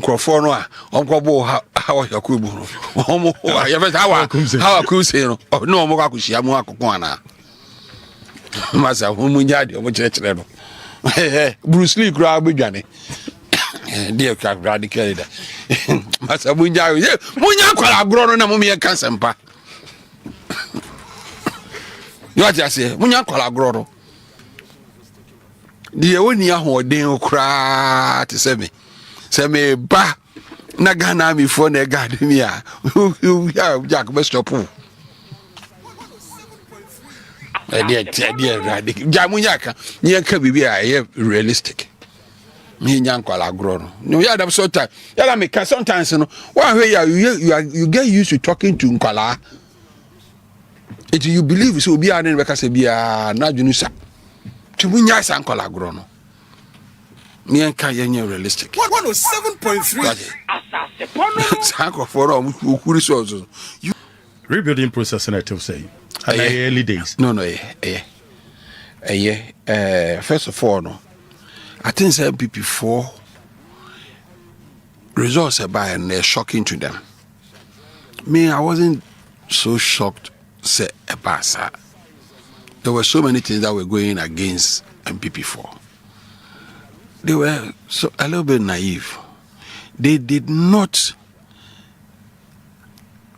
Crawford no onkobo how yakubu omo ya fe how akusi no no omo akushia mu akoko ana masa humunja de omo chire no Bruce Lee kura abedwane dia ka radical da masa munja munya kwala agro no na mu me kan sempa yo ati ase munya kwala agro no dia woni ahoden kura te se me ba na Ghana mi for na academy a Jack best stop dia radical jamunyaka nyenka bibia ye realistic me nyankwala agro no ya da so time ya la me ka sometimes no one way you get used to talking to nkwala it you believe so obi a na be ka se bia na dwunu sa tumunya sa nkwala agro no me can you realistic 107.3 rebuilding process and I tell say early days no first of all no I think say PP4 results are by and they're shocking to them. Me, I wasn't so shocked say about there were so many things that were going against MPP4. They were a little bit naive. They did not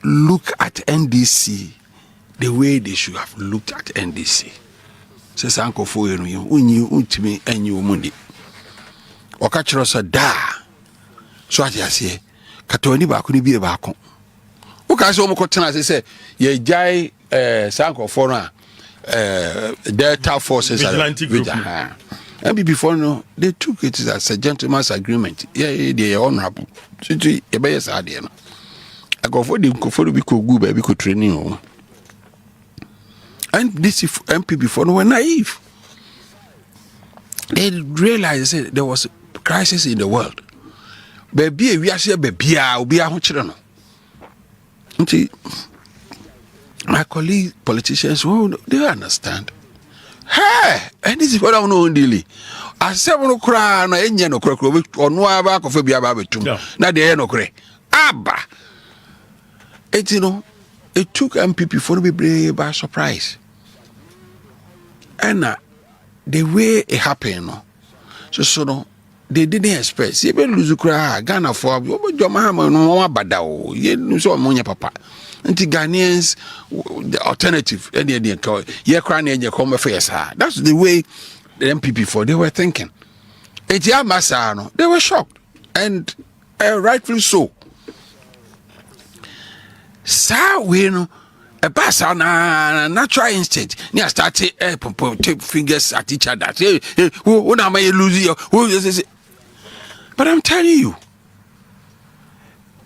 look at NDC the way they should have looked at NDC. Says Uncle Foy, you ultimate and you mundi. Okachrosa da. So I say, Katoni Bakuni be a bacon. Ukaso Mokotana say, ye jai Sanko Fora Delta Forces. And before no, they took it as a gentleman's agreement. Yeah, they are honorable. So to a bias idea. I go for the Kofi go baby could training. And this MP before no were naive. They realized that there was a crisis in the world. Baby, we are here, baby, I'll be our children. My colleague politicians, they understand. Hey, and this is what I know daily. I said, no cry, no engine, no crack, or no back of a babitum. Not the end of cray. Abba. It, it took MPP for me brave by surprise. And the way it happened, so they didn't expect. See, when lose cry, Ghana for Jumah, no badao, ye so monya papa. And the Ghanaians, the alternative, that's the way the MPP for they were thinking. They were shocked, and rightfully so. Sir, we know a pass on a natural instinct. Near started take fingers at each other. Say, who am I losing? But I'm telling you,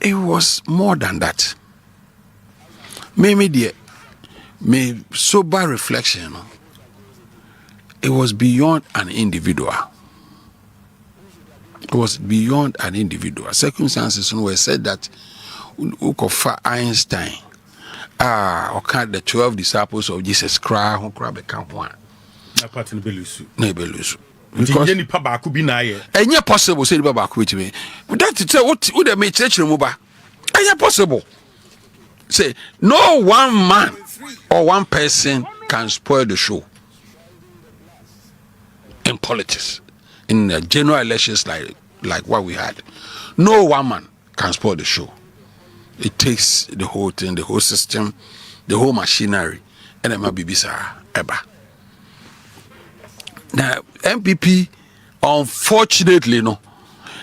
it was more than that. Maybe sober reflection, it was beyond an individual. It was beyond an individual. Circumstances were said that Kofi Einstein, the 12 disciples of Jesus Christ, who become one. Because and yet possible, say Baba quit me. That's what would have made church remove. And yet possible. Say, no one man or one person can spoil the show in politics, in general elections like what we had. No one man can spoil the show. It takes the whole thing, the whole system, the whole machinery, and it might be ever. Now, MPP, unfortunately, no.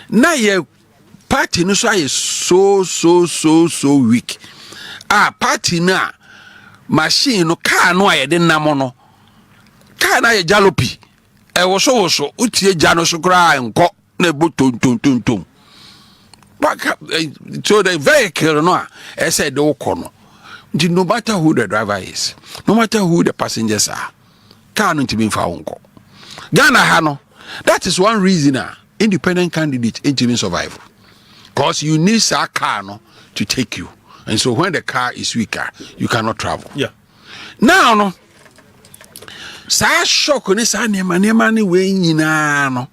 Now your party no is so weak. Party na machine no car no aye de namono car na ye jalopi e wo so utie jano so kra enko na bo tontontontom so the vehicle no e said de ukono no matter who the driver is, no matter who the passengers are, car no ntimi fa wonko Ghana ha no. That is one reason independent candidate ntimi survive, because you need a car no to take you. And so when the car is weaker, you cannot travel. Yeah. Now, no. Sa shock on this animal, way no.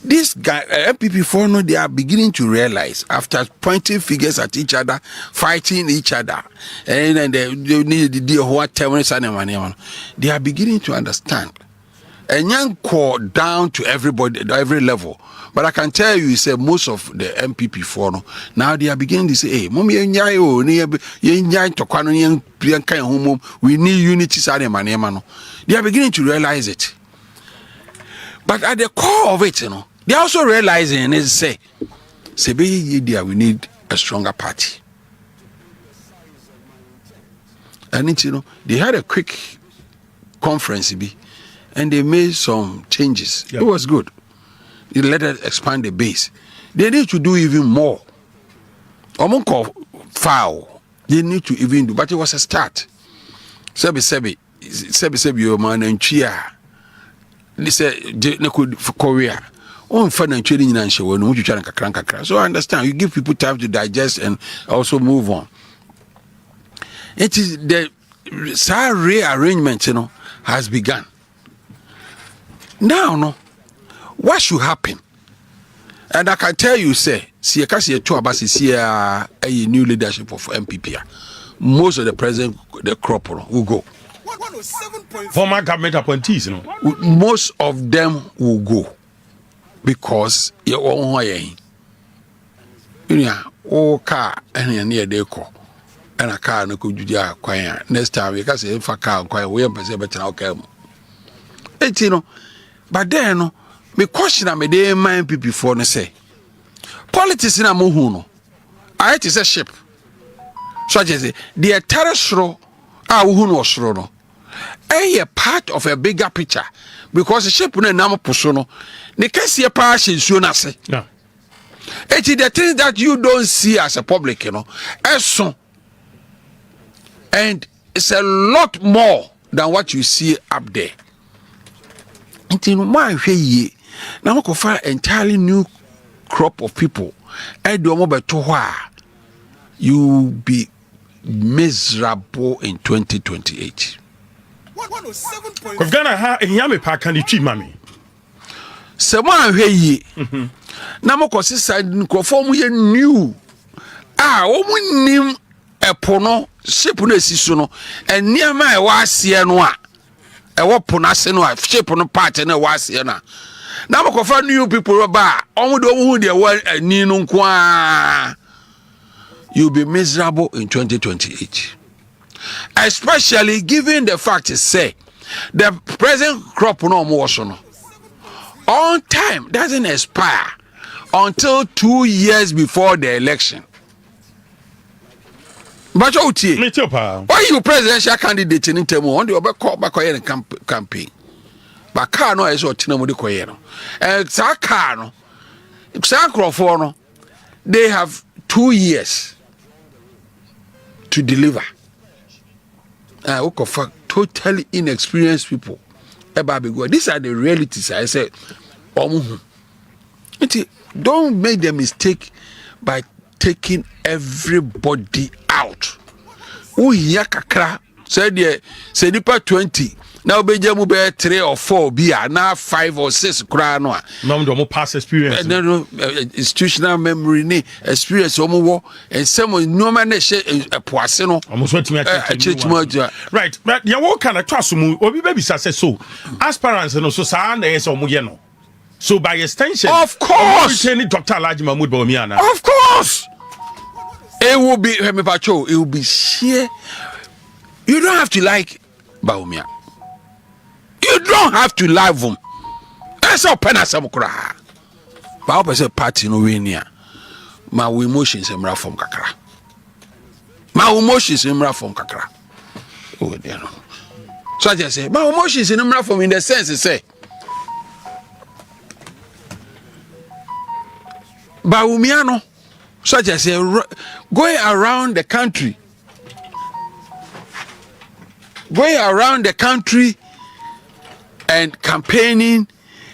This guy, MPP4, no, they are beginning to realize after pointing fingers at each other, fighting each other, and then they need the whole terrorists and they are beginning to understand. And young call down to everybody, every level. But I can tell you, say most of the MPP4 no, now they are beginning to say, hey, we need unity. They are beginning to realize it. But at the core of it, they are also realizing is say we need a stronger party. And it, they had a quick conference, and they made some changes. Yep. It was good. They let us expand the base. They need to do even more. Foul. They need to even do, but it was a start. Sebi, your man and chia. They said, for Korea. So I understand. You give people time to digest and also move on. It is the rearrangement, has begun. Now, what should happen? And I can tell you, say, see a new leadership of MPP. Most of the president, the crop will go. Former government appointees, most of them will go because you're on car and near they call and a car no could do choir. Next time we can say if a car choir, we are better now. But then, me question I made mind people before say politics in a muhuno. I it is a ship. So I say the terrestrial uhuno shrono. A part of a bigger picture because the ship no name pusono. The case here passion soon as say. Yeah. It is the things that you don't see as a public, as so. And it's a lot more than what you see up there. Until my way, now we find entirely new crop of people. And do more you be miserable in 2028. We've got a yummy pack and the mammy. Someone way now mo side nkrofo mu ye new omunim epono ship no esiso no eniama e wa ase no a e wo pono ase no a ship no part na wa ase na na mo kofa new people ba omu de omu de wa ani no nko a you'll be miserable in 2028, especially given the fact say the present crop no more so no on time doesn't expire until 2 years before the election. But why you presidential candidate in term on the call back campaign? But car no is what Tinamudi Koyeno. And Sakano, Sancrofono, they have 2 years to deliver. Totally inexperienced people. These are the realities. I said, don't make the mistake by taking everybody out. Kakra said nipa 20. Now be 3 or 4 be now 5 or 6 no. No past experience. No institutional memory experience and some no man poase no. Right, but you what kind of trust mu obi baby say so. Aspirants no so sa na yes no. So by extension, of course, Dr. Alhaji Mahmood Bawumia. Of course, it will be it will be sheer. You don't have to like Bawumia. You don't have to love him. That's all pen as some cry. But I say party no way near. My emotions emra from kakra. My emotions emra from kakra. Oh dear no. So I just say my emotions emra from in the sense say. Bawumia no. So I just say going around the country. Going around the country and campaigning,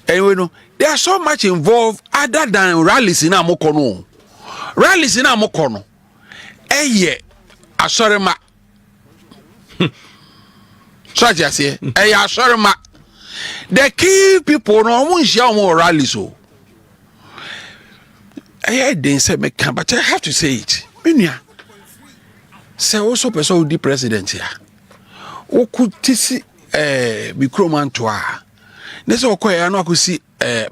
and there are so much involved other than rallies in Amokono. Rallies in Amokono. Asorema. So I just say, asorema. The key people no one share more rallies. I didn't say me can, but I have to say it. Minya. Say also person the president here. O could see Bikroman to her. Next of course, I know I could see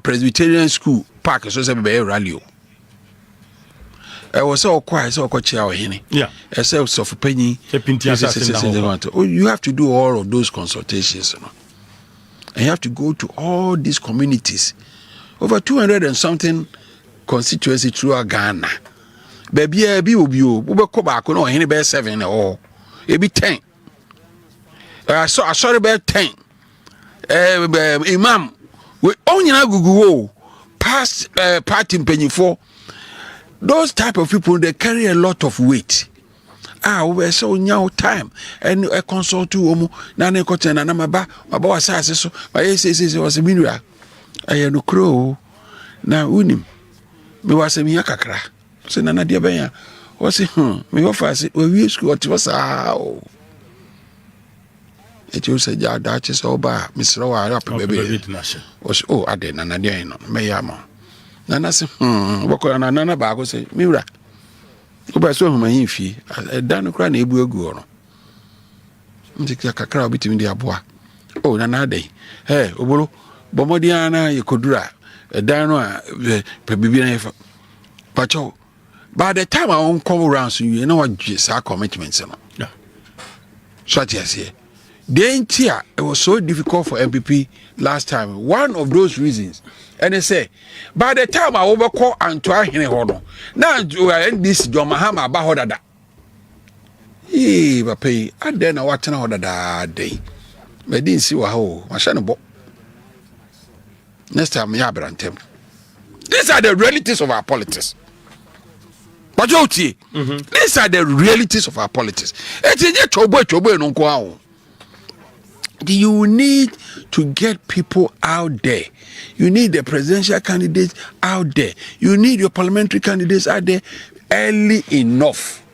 Presbyterian school park so say be rally. I was so quiet, so coach our henny. Yeah. I said of penny. You have to do all of those consultations, you know. And you have to go to all these communities. Over 200 and something constituency throughout Ghana. Baby, we go back no henny be 7 or it be 10. I saw about 10. Imam, we only na gugu past party penny4. Those type of people, they carry a lot of weight. We so now time and a consult to omo na ne kote na maba was so my yes was a minura. I no crow na unim me was a miya kakra so na dia ben was me offer say we school what was it was a jar that is oba Mr. Wa baby was ade na dia no me yama na say wako na nana ba go say miura oba so huma hinfi dan kra na ebu egu no ndika kakra obitimi dia boa na dai obolo bomodiana yekodura dan no a bibi na yefa pacho by the time I won't come around so you know what just our commitments no yeah so yes here the it was so difficult for MPP last time. One of those reasons, and they say, by the time I overcall and try in a hono, now you are in this Jumah about that. But pay, I then I watch another day. But didn't see what ho, my son. Next time, Yabrantem. These are the realities of our politics. But these are the realities of our politics. It's just trouble, no go. You need to get people out there. You need the presidential candidates out there. You need your parliamentary candidates out there early enough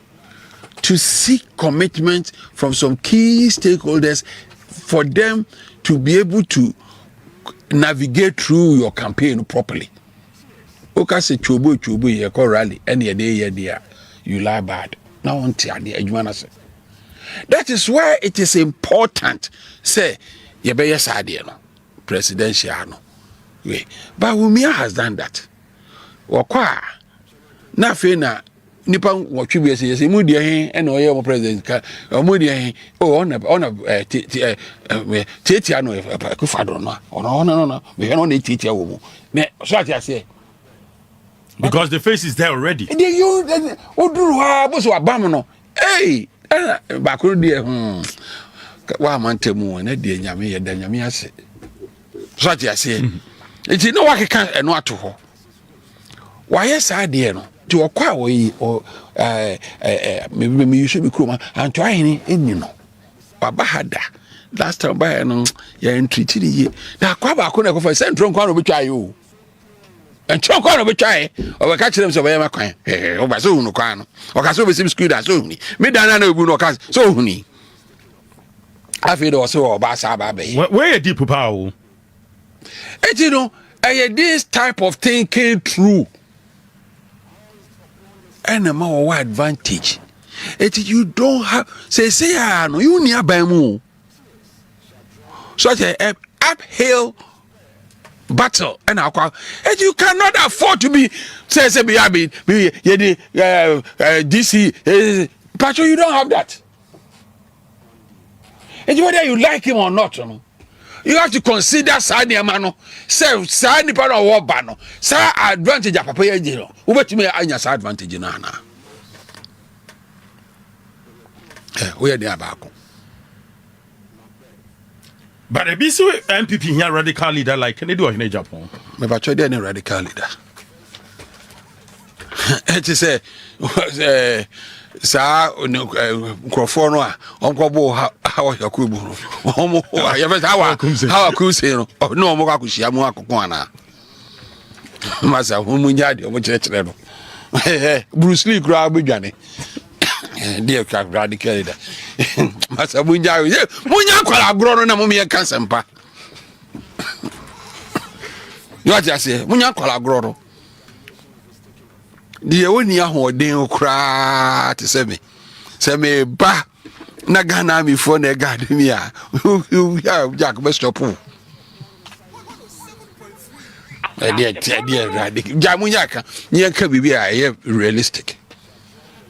to seek commitment from some key stakeholders for them to be able to navigate through your campaign properly. Okay, say chobo you call rally any day you lie bad. Now on the that is why it is important, say, you be yes idea no, presidential no. But Umia has done that. Wakwa na fe na nipa watwi be say mudia hen e na oye president ka mudia hen ona titia no Kofi no no we no na titia wo mu ne so ati ase because the face is there already. You oduru ha bo so abam no hey bakuru die wa mantemu na die nyame ye da nyame ase so ati ase enti no wakeka eno ato ho wa yes ade no ti okwa wo yi me you should be kroma anto ahini eni no baba hada last time by no ya entreat ye na kwa ba ko na ko fa central kwa no betwa yo en tron kwa no betwa e o be ka kire so be ya makwan o ba so hunu kwa no o ka so be sim school da so huni me dan na obu no ka so huni afi do so o ba sa ba be where you deep power you know this type of thing came through and a more advantage you don't have say no you near by mu such a uphill battle and you cannot afford to be say be DC but you don't have that. And whether you like him or not, you have to consider Sani Amano, say Sani Pano or Bano, say advantage of Papa Yajino, who bet me Anya's advantage in Anna. We are the Abaco. But a BC MPP here radical leader like can they do in Japan? Maybe I tried any radical leader. It is a sa nkrofo no a onkobo how yakubu omo ya bet how akusi no no omo akusia mu akoko ana masa homunya de omo kire no Bruce Lee kura abedwane dia ka radical leader masa munya kwala agro no na mo me cancer mpa you what you say munya kwala agro no the only ahoden cry to say me ba na Ghana me for na guard me a Jack best stop dear radical jamunyaka nyanka bibi a realistic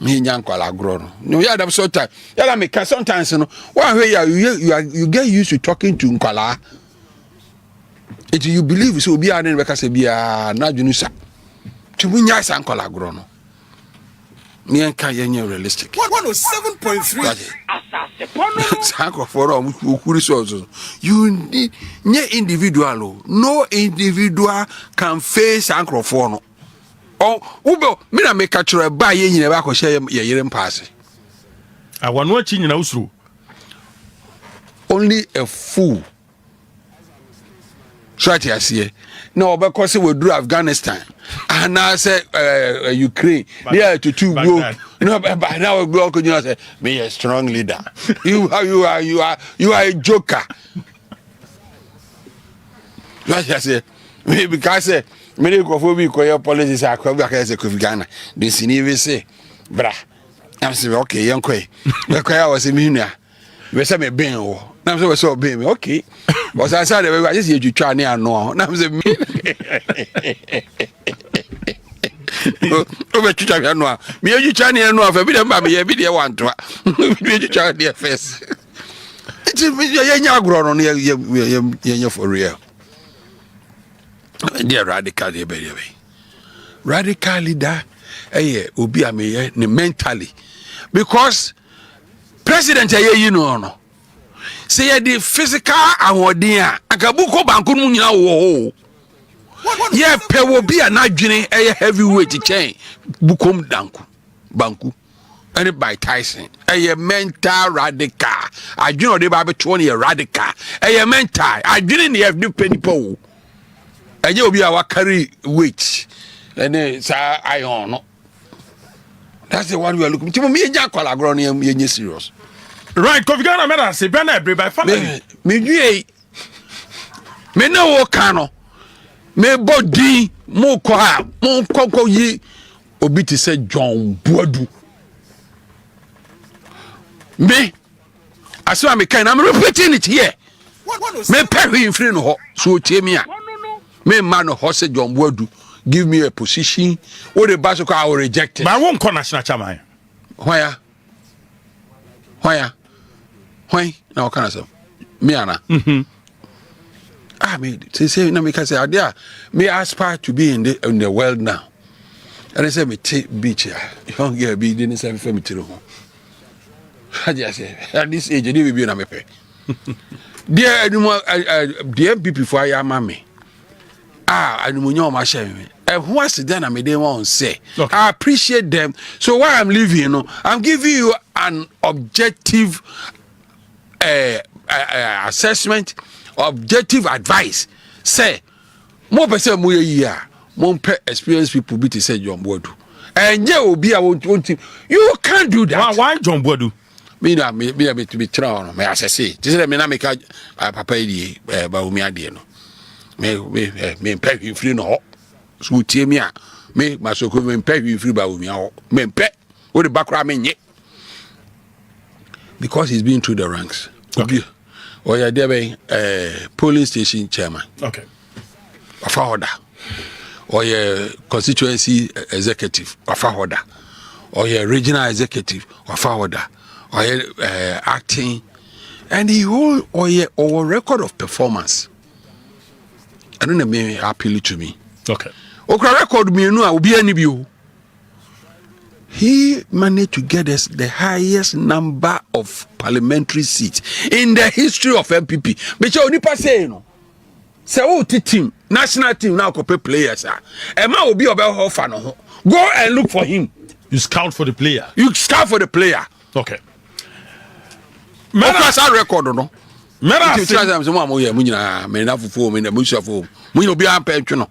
me nyankwala agro no ya dem so time ya me can sometimes no one way you get used to talking to nkwala it you believe so obi ane be ka se bia na dwunu sa tumunya sa nkwala agro no me nka yenye realistic 107.3 Sanko for ukuri so you need individual no individual can face Sanko for no oh ubo me na make catch ba ye nyina ba ko share ye yere mpaase awano achi nyina usuru only a fool try to see no because we do Afghanistan and I say Ukraine there to two go no but now we go you say me a strong leader you are a joker like I say me because me dey go for be ko your policies akwa be aka say Kofi Ghana dey sin even say bra am say okay yanko e be ko ya was me nua we say me ben wo na say we say ben me okay but I said I just you twa na ano na say me o be twa ya no me you twa na ano afa bi dem ba me ye bi dey wanto me you twa dey first it ye nya agro no ye for real. Dear radical baby. Radical leader obi ameye ne mentally because president you know say the physical awodin a akabuko banku mu nyina wo ye pe wo bi anadwene heavyweight chain bukom danku banku any by Tyson mental radical adwene de ba beto ne radical mental adwene ne FD penipo enye obi a wa carry weight and say iron no that's the one we are looking to me nya kwala agro no ye serious right Kofi Ghana meda say be na every by family me due me na wo ka no me body mo kwa mo kokko yi obi ti say John Boadu me asema me kan I'm repeating it here me pay him free no ho so tie me a me man horse John Boadu give me a position or the bass I will reject it. But I won't call national chairman. Why now can I say me ana me say no me can say idea me aspire to be in the world now and I say me take beach here you don't get be didn't say for me to home I just say at this age you be na me pay dear people for your mommy animunya ma share me who has then I made one say okay. I appreciate them so while I'm leaving I'm giving you an objective assessment objective advice say more person mo year mo experienced people be to say John Boadu and you obi a want you can't do that why John Boadu me to be try me as I say this is me na make papa die ba umi ade no me pay you free no so tie me a me masoko me pay you free ba umi a me pay wo the background me nye because he's been through the ranks okay or ya there be polling station chairman okay afa order or ya constituency executive afa order or ya regional executive afa order or ya acting and he hold or ya our record of performance. I don't know, me appeal to me. Okay. Okra record me no obi ani bi. He managed to get us the highest number of parliamentary seats in the history of MPP. But you only say no. Say oh team, national team now go pay players ah. E ma obi obe offer no. Go and look for him. You scout for the player. You scout for the player. Okay. Okra sa record no. Mera say some mo ye mu nyina me na fufu me na mu sufo. Mu nyina obi ampa twe no.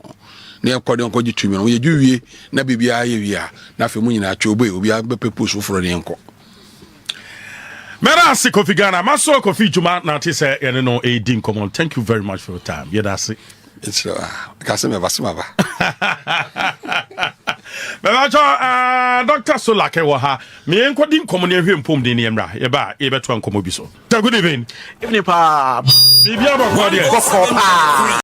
Na ekode onko gitu mi no ye duwie na bibia ye wi a na fe mu nyina atwe obi obi abepe post foro ne enko. Mera se Kofi Ghana maso Kofi Jumah na te say ye no edi nkomo. Thank you very much for your time. Ye da se. It's ka se me basima ba. Dr. Solake wa ha. Me enkodi nkomo ne hwe mpom de ne emra. Ye ba ye beto nkomo bi so. Good evening. Evening pa. Bibia ba kwa de.